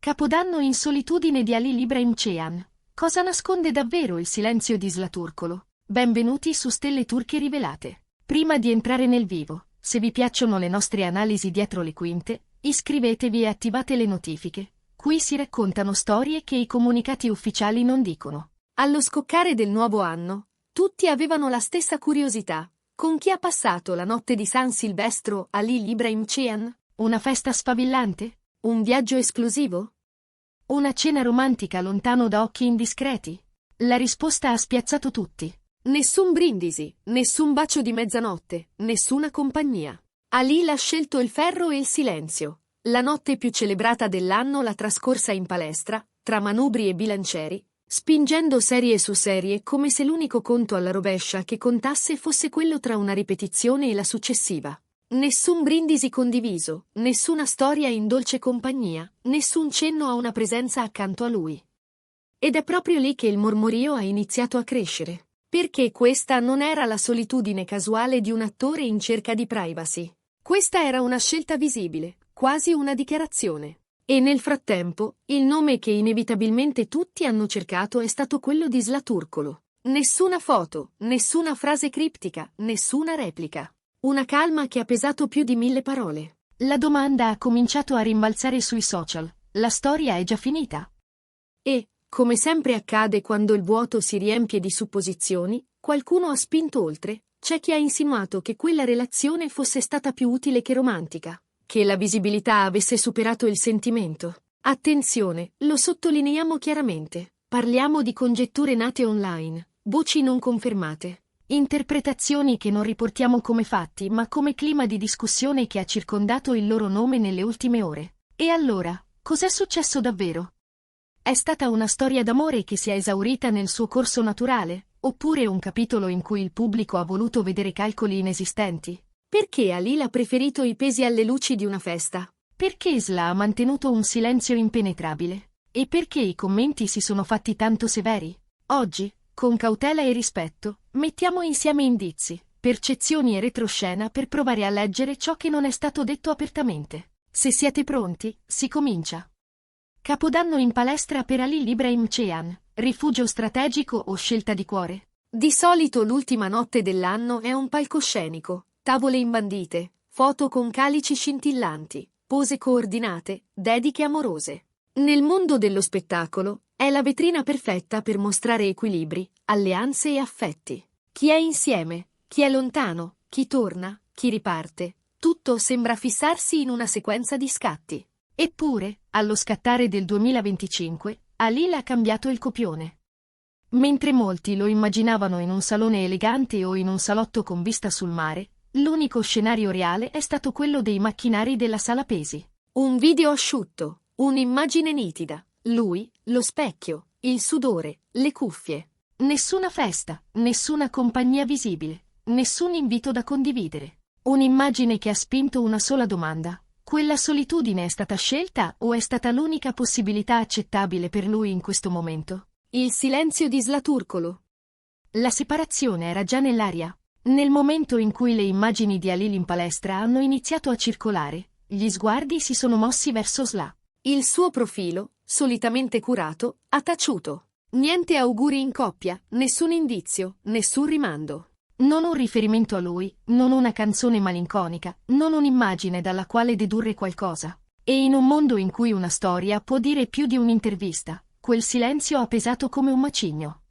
Capodanno in solitudine di Ali Ibrahim Cehan. Cosa nasconde davvero il silenzio di Zlaturkolo? Benvenuti su Stelle Turche Rivelate. Prima di entrare nel vivo, se vi piacciono le nostre analisi dietro le quinte, iscrivetevi e attivate le notifiche. Qui si raccontano storie che i comunicati ufficiali non dicono. Allo scoccare del nuovo anno, tutti avevano la stessa curiosità. Con chi ha passato la notte di San Silvestro Ali Ibrahim Cehan? Una festa sfavillante? Un viaggio esclusivo? Una cena romantica lontano da occhi indiscreti? La risposta ha spiazzato tutti. Nessun brindisi, nessun bacio di mezzanotte, nessuna compagnia. Ali ha scelto il ferro e il silenzio. La notte più celebrata dell'anno l'ha trascorsa in palestra, tra manubri e bilancieri, spingendo serie su serie come se l'unico conto alla rovescia che contasse fosse quello tra una ripetizione e la successiva. Nessun brindisi condiviso, nessuna storia in dolce compagnia, nessun cenno a una presenza accanto a lui. Ed è proprio lì che il mormorio ha iniziato a crescere. Perché questa non era la solitudine casuale di un attore in cerca di privacy. Questa era una scelta visibile, quasi una dichiarazione. E nel frattempo, il nome che inevitabilmente tutti hanno cercato è stato quello di Zlaturkolo. Nessuna foto, nessuna frase criptica, nessuna replica. Una calma che ha pesato più di 1000 parole. La domanda ha cominciato a rimbalzare sui social. La storia è già finita? E, come sempre accade quando il vuoto si riempie di supposizioni, qualcuno ha spinto oltre. C'è chi ha insinuato che quella relazione fosse stata più utile che romantica, che la visibilità avesse superato il sentimento. Attenzione, lo sottolineiamo chiaramente. Parliamo di congetture nate online, voci non confermate. Interpretazioni che non riportiamo come fatti ma come clima di discussione che ha circondato il loro nome nelle ultime ore. E allora, cos'è successo davvero? È stata una storia d'amore che si è esaurita nel suo corso naturale, oppure un capitolo in cui il pubblico ha voluto vedere calcoli inesistenti? Perché Ali ha preferito i pesi alle luci di una festa? Perché Zla ha mantenuto un silenzio impenetrabile? E perché i commenti si sono fatti tanto severi? Oggi, con cautela e rispetto, mettiamo insieme indizi, percezioni e retroscena per provare a leggere ciò che non è stato detto apertamente. Se siete pronti, si comincia. Capodanno in palestra per Ali Ibrahim Cehan, rifugio strategico o scelta di cuore? Di solito l'ultima notte dell'anno è un palcoscenico, tavole imbandite, foto con calici scintillanti, pose coordinate, dediche amorose. Nel mondo dello spettacolo, è la vetrina perfetta per mostrare equilibri, alleanze e affetti. Chi è insieme, chi è lontano, chi torna, chi riparte, tutto sembra fissarsi in una sequenza di scatti. Eppure, allo scattare del 2025, Ali ha cambiato il copione. Mentre molti lo immaginavano in un salone elegante o in un salotto con vista sul mare, l'unico scenario reale è stato quello dei macchinari della sala pesi. Un video asciutto, un'immagine nitida, lui, lo specchio, il sudore, le cuffie. Nessuna festa, nessuna compagnia visibile, nessun invito da condividere. Un'immagine che ha spinto una sola domanda. Quella solitudine è stata scelta o è stata l'unica possibilità accettabile per lui in questo momento? Il silenzio di Zlaturkolo. La separazione era già nell'aria. Nel momento in cui le immagini di Ali in palestra hanno iniziato a circolare, gli sguardi si sono mossi verso Zla. Il suo profilo, solitamente curato, ha taciuto. Niente auguri in coppia, nessun indizio, nessun rimando. Non un riferimento a lui, non una canzone malinconica, non un'immagine dalla quale dedurre qualcosa. E in un mondo in cui una storia può dire più di un'intervista, quel silenzio ha pesato come un macigno.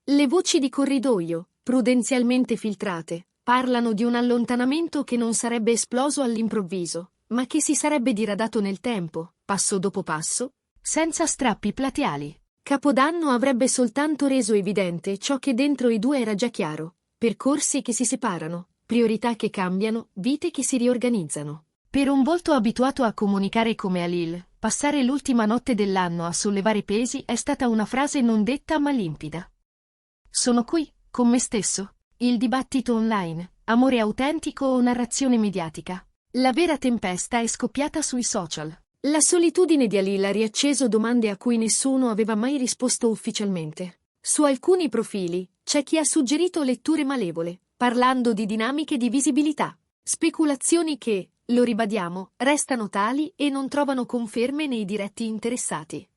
Le voci di corridoio, prudenzialmente filtrate, parlano di un allontanamento che non sarebbe esploso all'improvviso, ma che si sarebbe diradato nel tempo, passo dopo passo, senza strappi plateali. Capodanno avrebbe soltanto reso evidente ciò che dentro i due era già chiaro. Percorsi che si separano, priorità che cambiano, vite che si riorganizzano. Per un volto abituato a comunicare come Alil, passare l'ultima notte dell'anno a sollevare pesi è stata una frase non detta ma limpida. Sono qui, con me stesso. Il dibattito online, amore autentico o narrazione mediatica. La vera tempesta è scoppiata sui social. La solitudine di Alil ha riacceso domande a cui nessuno aveva mai risposto ufficialmente. Su alcuni profili, c'è chi ha suggerito letture malevole, parlando di dinamiche di visibilità. Speculazioni che, lo ribadiamo, restano tali e non trovano conferme nei diretti interessati.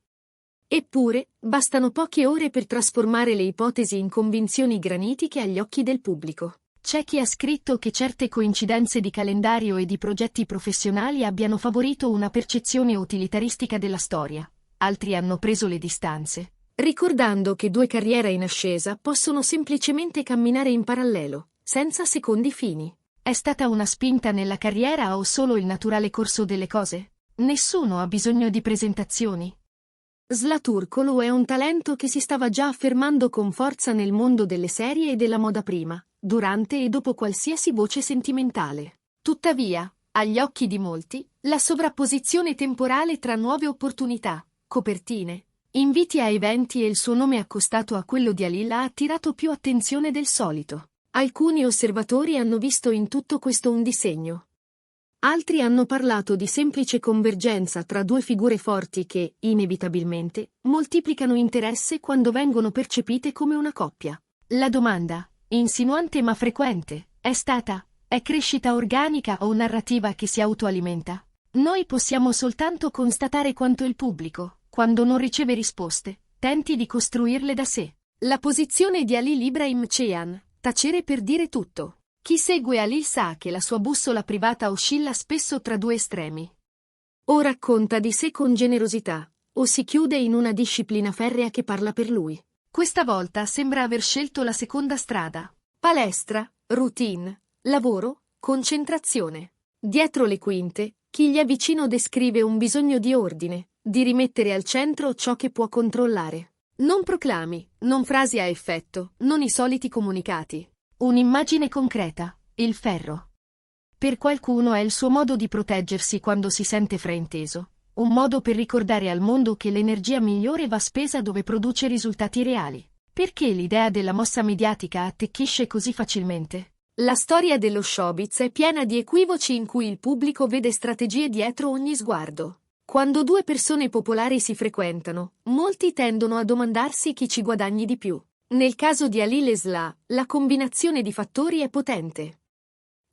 Eppure, bastano poche ore per trasformare le ipotesi in convinzioni granitiche agli occhi del pubblico. C'è chi ha scritto che certe coincidenze di calendario e di progetti professionali abbiano favorito una percezione utilitaristica della storia. Altri hanno preso le distanze, ricordando che due carriere in ascesa possono semplicemente camminare in parallelo, senza secondi fini. È stata una spinta nella carriera o solo il naturale corso delle cose? Nessuno ha bisogno di presentazioni. Zlaturkolu è un talento che si stava già affermando con forza nel mondo delle serie e della moda prima, durante e dopo qualsiasi voce sentimentale. Tuttavia, agli occhi di molti, la sovrapposizione temporale tra nuove opportunità, copertine, inviti a eventi e il suo nome accostato a quello di Halil ha attirato più attenzione del solito. Alcuni osservatori hanno visto in tutto questo un disegno. Altri hanno parlato di semplice convergenza tra due figure forti che, inevitabilmente, moltiplicano interesse quando vengono percepite come una coppia. La domanda, insinuante ma frequente, è crescita organica o narrativa che si autoalimenta? Noi possiamo soltanto constatare quanto il pubblico, quando non riceve risposte, tenti di costruirle da sé. La posizione di Halil Ibrahim Ceyhan, tacere per dire tutto. Chi segue Halil sa che la sua bussola privata oscilla spesso tra due estremi. O racconta di sé con generosità, o si chiude in una disciplina ferrea che parla per lui. Questa volta sembra aver scelto la seconda strada. Palestra, routine, lavoro, concentrazione. Dietro le quinte, chi gli è vicino descrive un bisogno di ordine, di rimettere al centro ciò che può controllare. Non proclami, non frasi a effetto, non i soliti comunicati. Un'immagine concreta, il ferro. Per qualcuno è il suo modo di proteggersi quando si sente frainteso, un modo per ricordare al mondo che l'energia migliore va spesa dove produce risultati reali. Perché l'idea della mossa mediatica attecchisce così facilmente? La storia dello showbiz è piena di equivoci in cui il pubblico vede strategie dietro ogni sguardo. Quando due persone popolari si frequentano, molti tendono a domandarsi chi ci guadagni di più. Nel caso di Halil e Zla, la combinazione di fattori è potente.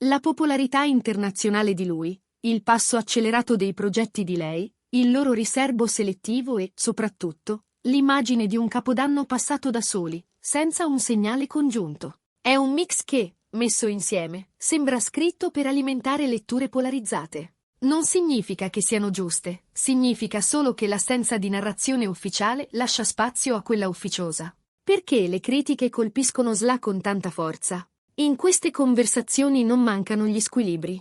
La popolarità internazionale di lui, il passo accelerato dei progetti di lei, il loro riserbo selettivo e, soprattutto, l'immagine di un capodanno passato da soli, senza un segnale congiunto. È un mix che, messo insieme, sembra scritto per alimentare letture polarizzate. Non significa che siano giuste, significa solo che l'assenza di narrazione ufficiale lascia spazio a quella ufficiosa. Perché le critiche colpiscono Zla con tanta forza? In queste conversazioni non mancano gli squilibri.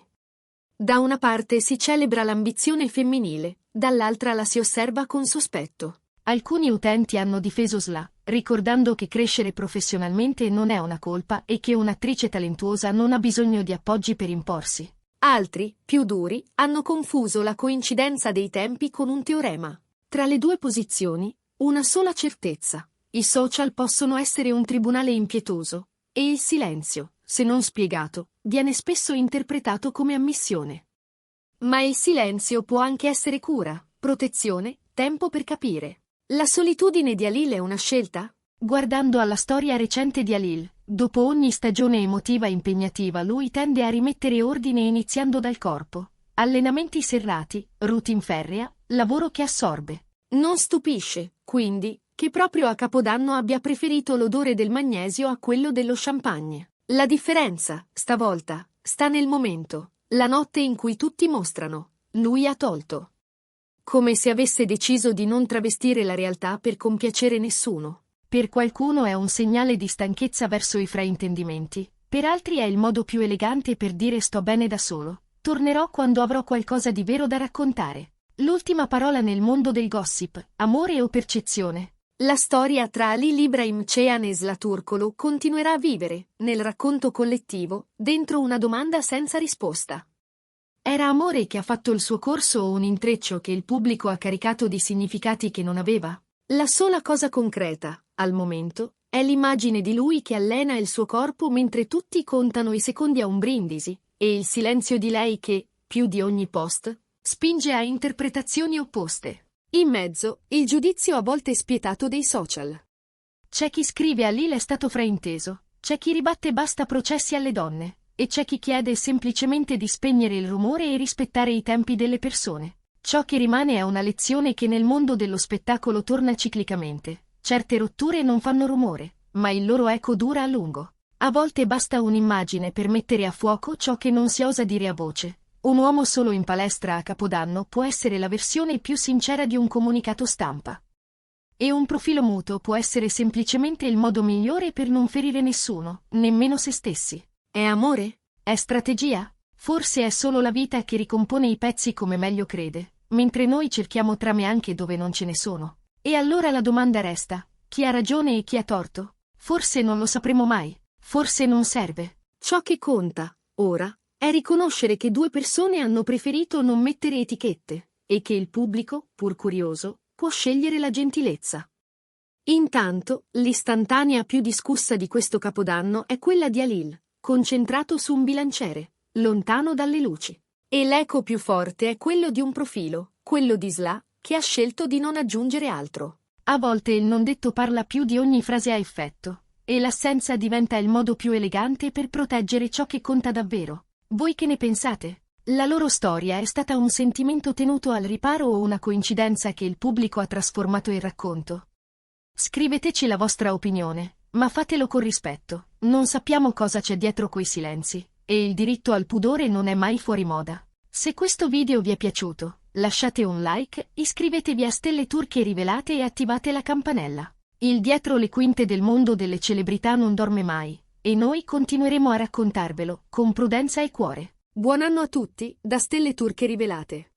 Da una parte si celebra l'ambizione femminile, dall'altra la si osserva con sospetto. Alcuni utenti hanno difeso Zla, ricordando che crescere professionalmente non è una colpa e che un'attrice talentuosa non ha bisogno di appoggi per imporsi. Altri, più duri, hanno confuso la coincidenza dei tempi con un teorema. Tra le due posizioni, una sola certezza. I social possono essere un tribunale impietoso, e il silenzio, se non spiegato, viene spesso interpretato come ammissione. Ma il silenzio può anche essere cura, protezione, tempo per capire. La solitudine di Halil è una scelta? Guardando alla storia recente di Halil, dopo ogni stagione emotiva impegnativa lui tende a rimettere ordine iniziando dal corpo. Allenamenti serrati, routine ferrea, lavoro che assorbe. Non stupisce, quindi, che proprio a Capodanno abbia preferito l'odore del magnesio a quello dello champagne. La differenza, stavolta, sta nel momento, la notte in cui tutti mostrano. Lui ha tolto. Come se avesse deciso di non travestire la realtà per compiacere nessuno. Per qualcuno è un segnale di stanchezza verso i fraintendimenti, per altri è il modo più elegante per dire sto bene da solo. Tornerò quando avrò qualcosa di vero da raccontare. L'ultima parola nel mondo del gossip, amore o percezione. La storia tra Halil Ibrahim Ceyhan e Zlaturkolu continuerà a vivere, nel racconto collettivo, dentro una domanda senza risposta. Era amore che ha fatto il suo corso o un intreccio che il pubblico ha caricato di significati che non aveva? La sola cosa concreta, al momento, è l'immagine di lui che allena il suo corpo mentre tutti contano i secondi a un brindisi, e il silenzio di lei che, più di ogni post, spinge a interpretazioni opposte. In mezzo, il giudizio a volte spietato dei social. C'è chi scrive Halil è stato frainteso, c'è chi ribatte basta processi alle donne, e c'è chi chiede semplicemente di spegnere il rumore e rispettare i tempi delle persone. Ciò che rimane è una lezione che nel mondo dello spettacolo torna ciclicamente. Certe rotture non fanno rumore, ma il loro eco dura a lungo. A volte basta un'immagine per mettere a fuoco ciò che non si osa dire a voce. Un uomo solo in palestra a Capodanno può essere la versione più sincera di un comunicato stampa. E un profilo muto può essere semplicemente il modo migliore per non ferire nessuno, nemmeno se stessi. È amore? È strategia? Forse è solo la vita che ricompone i pezzi come meglio crede, mentre noi cerchiamo trame anche dove non ce ne sono. E allora la domanda resta: chi ha ragione e chi ha torto? Forse non lo sapremo mai, forse non serve. Ciò che conta, ora, è riconoscere che due persone hanno preferito non mettere etichette, e che il pubblico, pur curioso, può scegliere la gentilezza. Intanto, l'istantanea più discussa di questo Capodanno è quella di Halil, concentrato su un bilanciere, lontano dalle luci. E l'eco più forte è quello di un profilo, quello di Sla, che ha scelto di non aggiungere altro. A volte il non detto parla più di ogni frase a effetto, e l'assenza diventa il modo più elegante per proteggere ciò che conta davvero. Voi che ne pensate? La loro storia è stata un sentimento tenuto al riparo o una coincidenza che il pubblico ha trasformato in racconto? Scriveteci la vostra opinione, ma fatelo con rispetto. Non sappiamo cosa c'è dietro quei silenzi, e il diritto al pudore non è mai fuori moda. Se questo video vi è piaciuto, lasciate un like, iscrivetevi a Stelle Turche Rivelate e attivate la campanella. Il dietro le quinte del mondo delle celebrità non dorme mai, e noi continueremo a raccontarvelo, con prudenza e cuore. Buon anno a tutti, da Stelle Turche Rivelate.